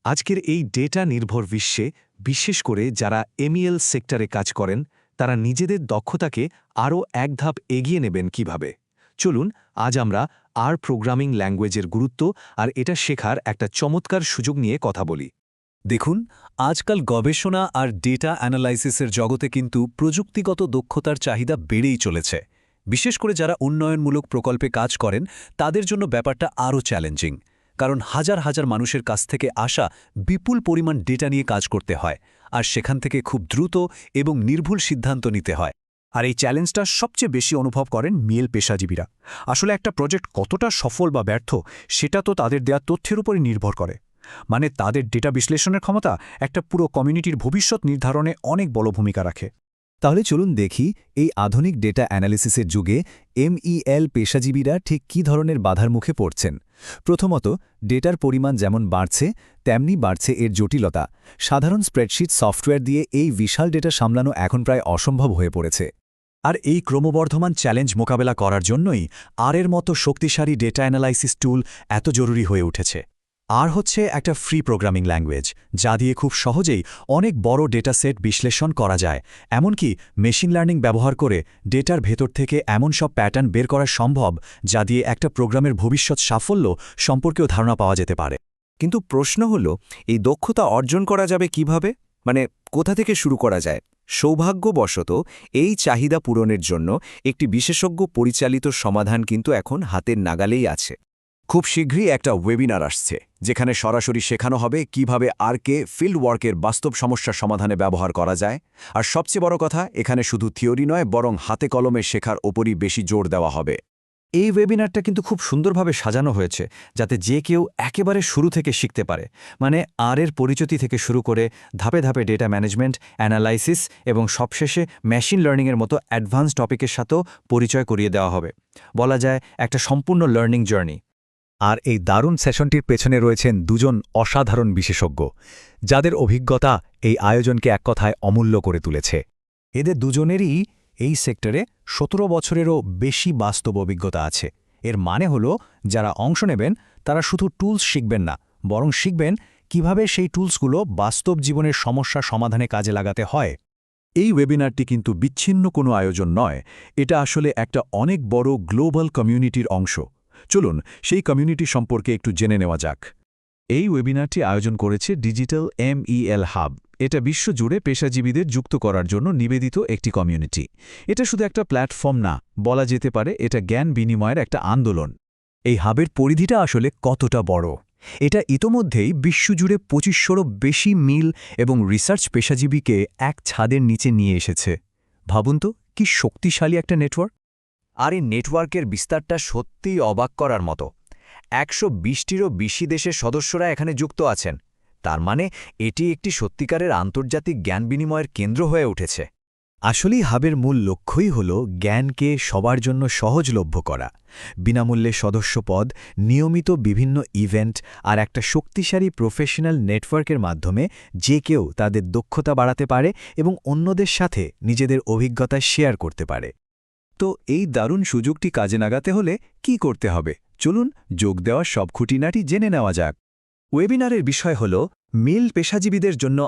আজকের এই ডেটা নির্ভর বিশ্বে বিশেষ করে যারা এমইএল সেক্টরে কাজ করেন তারা নিজেদের দক্ষতাকে আরও এক ধাপ এগিয়ে নেবেন কিভাবে। চলুন আজ আমরা প্রোগ্রামিং ল্যাঙ্গুয়েজের গুরুত্ব আর এটা শেখার একটা চমৎকার সুযোগ নিয়ে কথা বলি। দেখুন, আজকাল গবেষণা আর ডেটা অ্যানালাইসিসের জগতে কিন্তু প্রযুক্তিগত দক্ষতার চাহিদা বেড়েই চলেছে। বিশেষ করে যারা উন্নয়নমূলক প্রকল্পে কাজ করেন তাদের জন্য ব্যাপারটা আরও চ্যালেঞ্জিং, কারণ হাজার হাজার মানুষের কাছ থেকে আসা বিপুল পরিমাণ ডেটা নিয়ে কাজ করতে হয়, আর সেখান থেকে খুব দ্রুত এবং নির্ভুল সিদ্ধান্ত নিতে হয়। আর এই চ্যালেঞ্জটা সবচেয়ে বেশি অনুভব করেন মেল পেশাজীবীরা। আসলে একটা প্রজেক্ট কতটা সফল বা ব্যর্থ সেটা তো তাদের দেয়া তথ্যের উপরই নির্ভর করে। মানে তাদের ডেটা বিশ্লেষণের ক্ষমতা একটা পুরো কমিউনিটির ভবিষ্যৎ নির্ধারণে অনেক বড় ভূমিকা রাখে। তাহলে চলুন দেখি এই আধুনিক ডেটা অ্যানালিসিসের যুগে এমইএল পেশাজীবীরা ঠিক কী ধরনের বাধার মুখে পড়ছেন। প্রথমত, ডেটার পরিমাণ যেমন বাড়ছে তেমনি বাড়ছে এর জটিলতা। সাধারণ স্প্রেডশিট সফটওয়্যার দিয়ে এই বিশাল ডেটা সামলানো এখন প্রায় অসম্ভব হয়ে পড়েছে। আর এই ক্রমবর্ধমান চ্যালেঞ্জ মোকাবেলা করার জন্যই এর মতো শক্তিশালী ডেটা অ্যানালাইসিস টুল এত জরুরি হয়ে উঠেছে। হচ্ছে একটা ফ্রি প্রোগ্রামিং ল্যাঙ্গুয়েজ, যা দিয়ে খুব সহজেই অনেক বড় ডেটা সেট বিশ্লেষণ করা যায়। এমনকি মেশিন লার্নিং ব্যবহার করে ডেটার ভেতর থেকে এমন সব প্যাটার্ন বের করা সম্ভব যা দিয়ে একটা প্রোগ্রামের ভবিষ্যৎ সাফল্য সম্পর্কেও ধারণা পাওয়া যেতে পারে। কিন্তু প্রশ্ন হলো, এই দক্ষতা অর্জন করা যাবে কিভাবে? মানে কোথা থেকে শুরু করা যায়? সৌভাগ্যবশত এই চাহিদা পূরণের জন্য একটি বিশেষজ্ঞ পরিচালিত সমাধান কিন্তু এখন হাতের নাগালেই আছে। খুব শীঘ্রই একটা ওয়েবিনার আসছে, যেখানে সরাসরি শেখানো হবে কিভাবে আরকে ফিল্ড ওয়ার্কের বাস্তব সমস্যার সমাধানে ব্যবহার করা যায়। আর সবচেয়ে বড় কথা, এখানে শুধু থিওরি নয় বরং হাতে কলমে শেখার ওপরই বেশি জোর দেওয়া হবে। এই ওয়েবিনারটা কিন্তু খুব সুন্দরভাবে সাজানো হয়েছে, যাতে যে কেউ একেবারে শুরু থেকে শিখতে পারে। মানে এর পরিচিতি থেকে শুরু করে ধাপে ধাপে ডেটা ম্যানেজমেন্ট, অ্যানালাইসিস এবং সবশেষে মেশিন লার্নিংয়ের মতো অ্যাডভান্স টপিকের সাথেও পরিচয় করিয়ে দেওয়া হবে। বলা যায় একটা সম্পূর্ণ লার্নিং জার্নি। আর এই দারুণ সেশনটির পেছনে রয়েছেন দুজন অসাধারণ বিশেষজ্ঞ, যাদের অভিজ্ঞতা এই আয়োজনকে এক কথায় অমূল্য করে তুলেছে। এদের দুজনেরই এই সেক্টরে 17 বছরেরও বেশি বাস্তব অভিজ্ঞতা আছে। এর মানে হলো, যারা অংশ নেবেন তারা শুধু টুলস শিখবেন না, বরং শিখবেন কিভাবে সেই টুলসগুলো বাস্তব জীবনের সমস্যা সমাধানে কাজে লাগাতে হয়। এই ওয়েবিনারটি কিন্তু বিচ্ছিন্ন কোনো আয়োজন নয়, এটা আসলে একটা অনেক বড় গ্লোবাল কমিউনিটির অংশ। চলুন সেই কমিউনিটি সম্পর্কে একটু জেনে নেওয়া যাক। এই ওয়েবিনারটি আয়োজন করেছে ডিজিটাল এমইএল হাব। এটা বিশ্বজুড়ে পেশাজীবীদের যুক্ত করার জন্য নিবেদিত একটি কমিউনিটি। এটা শুধু একটা প্ল্যাটফর্ম না, বলা যেতে পারে এটা জ্ঞান বিনিময়ের একটা আন্দোলন। এই হাবের পরিধিটা আসলে কতটা বড়! এটা ইতোমধ্যেই বিশ্বজুড়ে 2500রও বেশি মিল এবং রিসার্চ পেশাজীবীকে এক ছাদের নিচে নিয়ে এসেছে। ভাবুন তো, কি শক্তিশালী একটা নেটওয়ার্ক! আর এই নেটওয়ার্কের বিস্তারটা সত্যিই অবাক করার মতো। 120টিরও বেশি দেশের সদস্যরা এখানে যুক্ত আছেন। তার মানে এটি একটি সত্যিকারের আন্তর্জাতিক জ্ঞান বিনিময়ের কেন্দ্র হয়ে উঠেছে। আসলেই হাবের মূল লক্ষ্যই হল জ্ঞানকে সবার জন্য সহজলভ্য করা। বিনামূল্যে সদস্যপদ, নিয়মিত বিভিন্ন ইভেন্ট আর একটা শক্তিশালী প্রফেশনাল নেটওয়ার্কের মাধ্যমে যে কেউ তাদের দক্ষতা বাড়াতে পারে এবং অন্যদের সাথে নিজেদের অভিজ্ঞতা শেয়ার করতে পারে। তো এই দারুণ সুযোগটি কাজে লাগাতে হলে কি করতে হবে? চলুন যোগ দেওয়ার সব খুঁটিনাটি জেনে নেওয়া যাক। ওয়েবিনারের বিষয় হল মিল পেশাজীবীদের জন্য।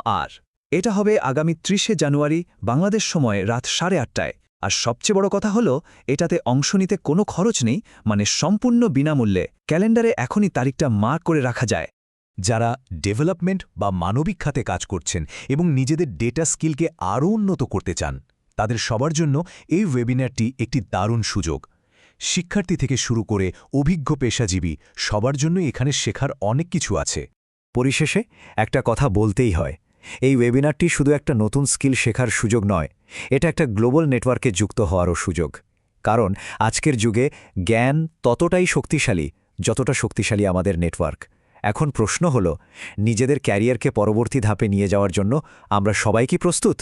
এটা হবে আগামী 30শে জানুয়ারি বাংলাদেশ সময় রাত 8:30টায়। আর সবচেয়ে বড় কথা হলো, এটাতে অংশ নিতে কোনো খরচ নেই, মানে সম্পূর্ণ বিনামূল্যে। ক্যালেন্ডারে এখনই তারিখটা মার্ক করে রাখা যায়। যারা ডেভেলপমেন্ট বা মানবিক খাতে কাজ করছেন এবং নিজেদের ডেটা স্কিলকে আরও উন্নত করতে চান, তাদের সবার জন্য এই ওয়েবিনারটি একটি দারুণ সুযোগ। শিক্ষার্থী থেকে শুরু করে অভিজ্ঞ পেশাজীবী সবার জন্যই এখানে শেখার অনেক কিছু আছে। পরিশেষে একটা কথা বলতেই হয়, এই ওয়েবিনারটি শুধু একটা নতুন স্কিল শেখার সুযোগ নয়, এটা একটা গ্লোবাল নেটওয়ার্কে যুক্ত হওয়ারও সুযোগ। কারণ আজকের যুগে জ্ঞান ততটাই শক্তিশালী যতটা শক্তিশালী আমাদের নেটওয়ার্ক। এখন প্রশ্ন হলো, নিজেদের ক্যারিয়ারকে পরবর্তী ধাপে নিয়ে যাওয়ার জন্য আমরা সবাই কি প্রস্তুত?